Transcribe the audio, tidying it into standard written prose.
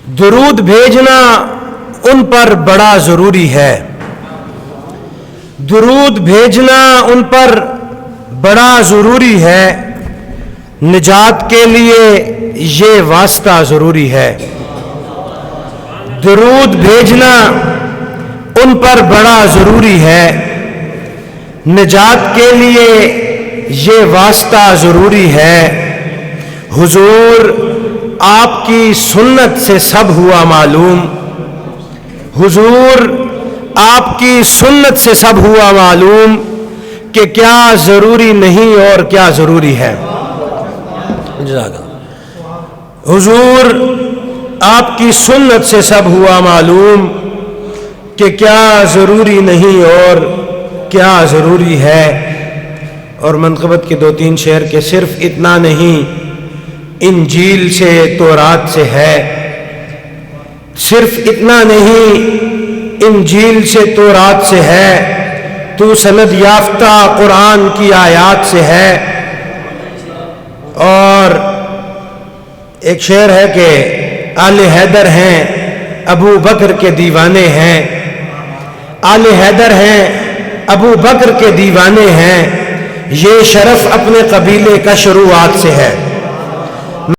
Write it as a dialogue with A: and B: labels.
A: درود بھیجنا ان پر بڑا ضروری ہے، درود بھیجنا ان پر بڑا ضروری ہے، نجات کے لیے یہ واسطہ ضروری ہے۔ درود بھیجنا ان پر بڑا ضروری ہے، نجات کے لیے یہ واسطہ ضروری ہے۔ حضور آپ کی سنت سے سب ہوا معلوم، حضور آپ کی سنت سے سب ہوا معلوم کہ کیا ضروری نہیں اور کیا ضروری ہے۔ حضور آپ کی سنت سے سب ہوا معلوم کہ کیا ضروری نہیں اور کیا ضروری ہے۔ اور منقبت کے 2-3 شعر کے صرف اتنا نہیں، انجیل سے تورات سے ہے، صرف اتنا نہیں، انجیل سے تورات سے ہے، تو سند یافتہ قرآن کی آیات سے ہے۔ اور ایک شعر ہے کہ آل حیدر ہیں ابو بکر کے دیوانے ہیں، آل حیدر ہیں ابو بکر کے دیوانے ہیں، یہ شرف اپنے قبیلے کا شروعات سے ہے۔